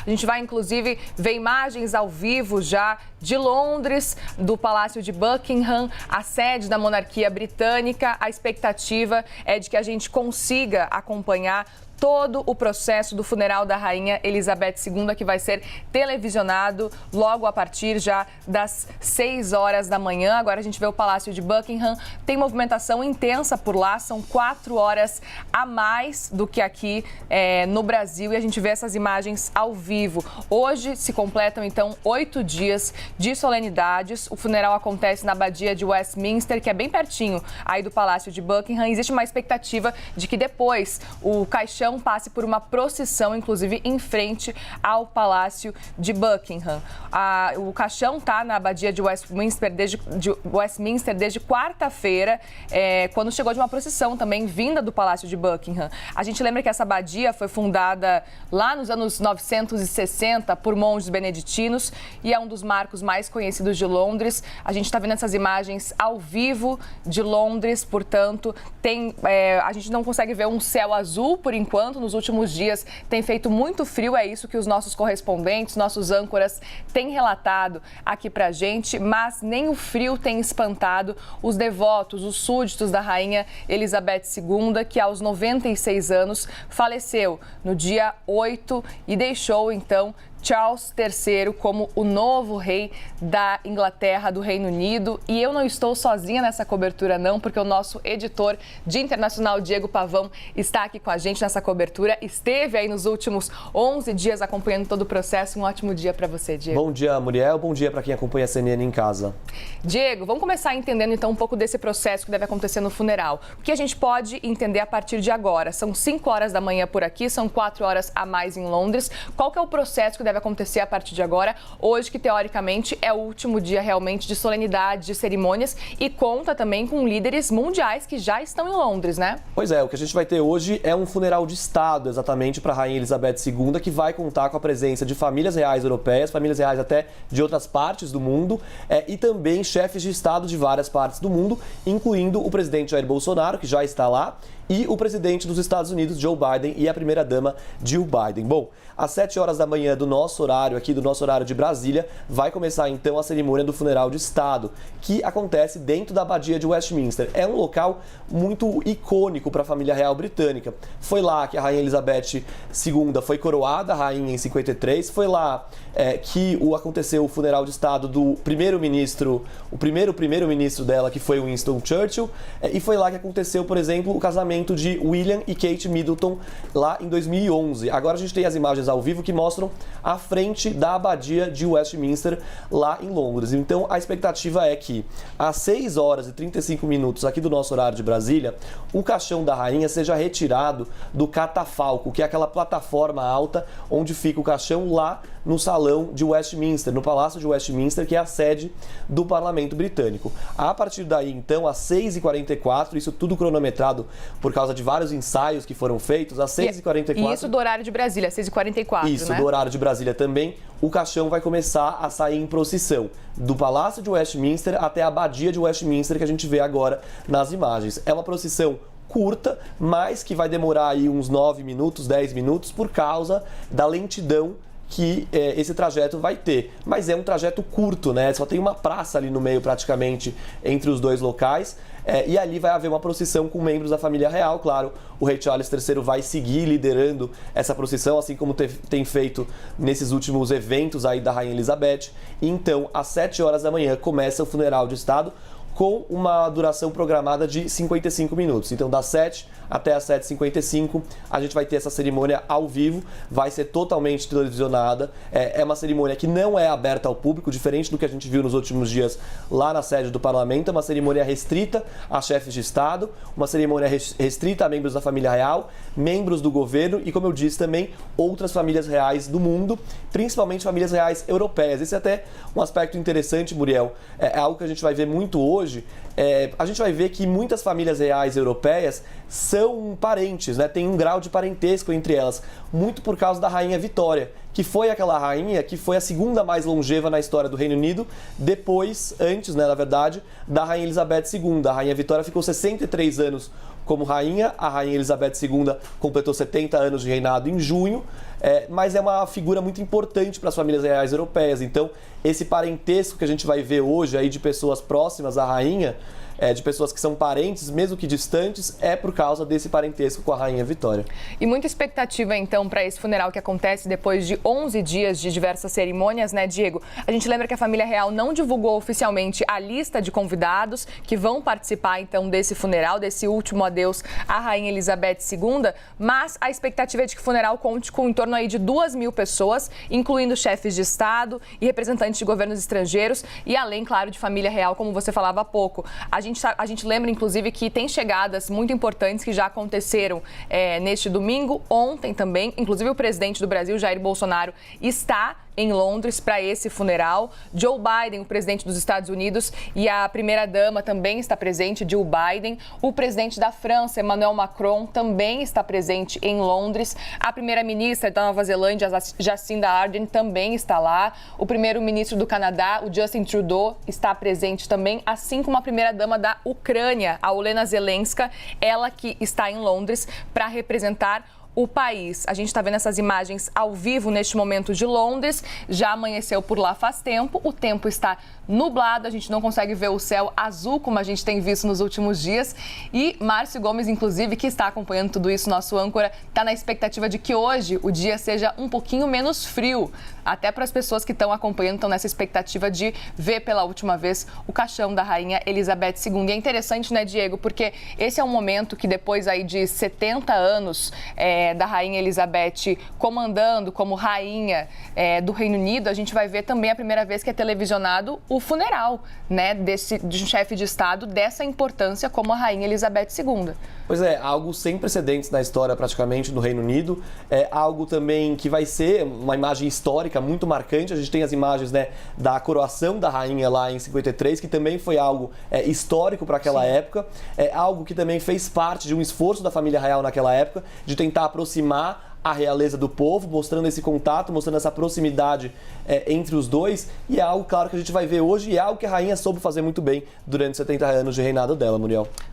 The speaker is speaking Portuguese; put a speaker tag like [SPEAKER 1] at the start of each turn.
[SPEAKER 1] A gente vai, inclusive, ver imagens ao vivo já de Londres, do Palácio de Buckingham, a sede da monarquia britânica. A expectativa é de que a gente consiga acompanhar todo o processo do funeral da Rainha Elizabeth II, que vai ser televisionado logo a partir já das 6 horas da manhã. Agora a gente vê o Palácio de Buckingham, tem movimentação intensa por lá, são 4 horas a mais do que aqui no Brasil, e a gente vê essas imagens ao vivo. Hoje se completam, então, 8 dias de solenidades. O funeral acontece na Abadia de Westminster, que é bem pertinho aí do Palácio de Buckingham. Existe uma expectativa de que depois o caixão passe por uma procissão, inclusive em frente ao Palácio de Buckingham. O caixão está na Abadia de Westminster desde quarta-feira, quando chegou de uma procissão também vinda do Palácio de Buckingham. A gente lembra que essa abadia foi fundada lá nos anos 960 por monges beneditinos e é um dos marcos mais conhecidos de Londres. A gente está vendo essas imagens ao vivo de Londres, portanto, a gente não consegue ver um céu azul por enquanto. Nos últimos dias tem feito muito frio, é isso que os nossos correspondentes, nossos âncoras têm relatado aqui pra gente, mas nem o frio tem espantado os devotos, os súditos da Rainha Elizabeth II, que aos 96 anos faleceu no dia 8 e deixou então Charles III como o novo rei da Inglaterra, do Reino Unido. E eu não estou sozinha nessa cobertura não, porque o nosso editor de internacional, Diego Pavão, está aqui com a gente nessa cobertura. Esteve aí nos últimos 11 dias acompanhando todo o processo. Um ótimo dia para você, Diego.
[SPEAKER 2] Bom dia, Muriel. Bom dia para quem acompanha a CNN em casa.
[SPEAKER 1] Diego, vamos começar entendendo então um pouco desse processo que deve acontecer no funeral. O que a gente pode entender a partir de agora? São 5 horas da manhã por aqui, são 4 horas a mais em Londres. Qual que é o processo que deve acontecer a partir de agora, hoje que teoricamente é o último dia realmente de solenidade, de cerimônias, e conta também com líderes mundiais que já estão em Londres, né?
[SPEAKER 2] Pois é, o que a gente vai ter hoje é um funeral de Estado, exatamente para a Rainha Elizabeth II, que vai contar com a presença de famílias reais europeias, famílias reais até de outras partes do mundo, e também chefes de Estado de várias partes do mundo, incluindo o presidente Jair Bolsonaro, que já está lá, e o presidente dos Estados Unidos, Joe Biden, e a primeira-dama, Jill Biden. Bom, às 7 horas da manhã do nosso horário, aqui do nosso horário de Brasília, vai começar então a cerimônia do funeral de Estado, que acontece dentro da Abadia de Westminster. É um local muito icônico para a família real britânica. Foi lá que a Rainha Elizabeth II foi coroada rainha em 53, foi lá que aconteceu o funeral de Estado do primeiro-ministro, o primeiro-ministro dela, que foi Winston Churchill, e foi lá que aconteceu, por exemplo, o casamento de William e Kate Middleton, lá em 2011. Agora a gente tem as imagens ao vivo que mostram a frente da Abadia de Westminster, lá em Londres. Então, a expectativa é que, às 6 horas e 35 minutos aqui do nosso horário de Brasília, o caixão da rainha seja retirado do catafalco, que é aquela plataforma alta onde fica o caixão lá no salão de Westminster, no Palácio de Westminster, que é a sede do Parlamento Britânico. A partir daí, então, às 6h44, isso tudo cronometrado por causa de vários ensaios que foram feitos, às 6h44...
[SPEAKER 1] E isso do horário de Brasília, 6h44,
[SPEAKER 2] Isso,
[SPEAKER 1] né?
[SPEAKER 2] do horário de Brasília também, o caixão vai começar a sair em procissão do Palácio de Westminster até a Abadia de Westminster, que a gente vê agora nas imagens. É uma procissão curta, mas que vai demorar aí uns 9 minutos, 10 minutos, por causa da lentidão que esse trajeto vai ter. Mas é um trajeto curto, né? Só tem uma praça ali no meio, praticamente, entre os dois locais. E ali vai haver uma procissão com membros da família real. Claro, o rei Charles III vai seguir liderando essa procissão, assim como tem feito nesses últimos eventos aí da Rainha Elizabeth. E então, às 7 horas da manhã, começa o funeral de Estado, com uma duração programada de 55 minutos. Então, das 7 até as 7h55, a gente vai ter essa cerimônia ao vivo, vai ser totalmente televisionada. É uma cerimônia que não é aberta ao público, diferente do que a gente viu nos últimos dias lá na sede do Parlamento. É uma cerimônia restrita a chefes de Estado, uma cerimônia restrita a membros da família real, membros do governo e, como eu disse também, outras famílias reais do mundo, principalmente famílias reais europeias. Esse é até um aspecto interessante, Muriel. É algo que a gente vai ver muito hoje. A gente vai ver que muitas famílias reais europeias são parentes, né? Tem um grau de parentesco entre elas, muito por causa da Rainha Vitória, que foi aquela rainha que foi a segunda mais longeva na história do Reino Unido, antes, né, na verdade, da Rainha Elizabeth II. A Rainha Vitória ficou 63 anos como rainha. A rainha Elizabeth II completou 70 anos de reinado em junho, mas é uma figura muito importante para as famílias reais europeias. Então, esse parentesco que a gente vai ver hoje aí de pessoas próximas à rainha, de pessoas que são parentes, mesmo que distantes, é por causa desse parentesco com a Rainha Vitória.
[SPEAKER 1] E muita expectativa, então, para esse funeral que acontece depois de 11 dias de diversas cerimônias, né, Diego? A gente lembra que a família real não divulgou oficialmente a lista de convidados que vão participar, então, desse funeral, desse último adeus à Rainha Elizabeth II, mas a expectativa é de que o funeral conte com em torno aí de 2.000 pessoas, incluindo chefes de Estado e representantes de governos estrangeiros e além, claro, de família real, como você falava há pouco. A gente lembra, inclusive, que tem chegadas muito importantes que já aconteceram neste domingo, ontem também. Inclusive, o presidente do Brasil, Jair Bolsonaro, está em Londres para esse funeral. Joe Biden, o presidente dos Estados Unidos, e a primeira-dama também está presente, Jill Biden. O presidente da França, Emmanuel Macron, também está presente em Londres. A primeira-ministra da Nova Zelândia, Jacinda Ardern, também está lá. O primeiro-ministro do Canadá, o Justin Trudeau, está presente também, assim como a primeira-dama da Ucrânia, a Olena Zelenska, ela que está em Londres para representar o país. A gente está vendo essas imagens ao vivo neste momento de Londres. Já amanheceu por lá faz tempo. O tempo está nublado. A gente não consegue ver o céu azul como a gente tem visto nos últimos dias. E Márcio Gomes, inclusive, que está acompanhando tudo isso, nosso âncora, está na expectativa de que hoje o dia seja um pouquinho menos frio. Até para as pessoas que estão acompanhando, estão nessa expectativa de ver pela última vez o caixão da Rainha Elizabeth II. E é interessante, né, Diego? Porque esse é um momento que depois aí de 70 anos da Rainha Elizabeth comandando como rainha do Reino Unido, a gente vai ver também a primeira vez que é televisionado o funeral, né, de um chefe de Estado dessa importância como a Rainha Elizabeth II.
[SPEAKER 2] Pois é, algo sem precedentes na história praticamente do Reino Unido, é algo também que vai ser uma imagem histórica muito marcante. A gente tem as imagens, né, da coroação da rainha lá em 53, que também foi algo histórico para aquela época, é algo que também fez parte de um esforço da família real naquela época, de tentar aproximar a realeza do povo, mostrando esse contato, mostrando essa proximidade entre os dois, e é algo, claro, que a gente vai ver hoje, e é algo que a rainha soube fazer muito bem durante 70 anos de reinado dela, Muriel.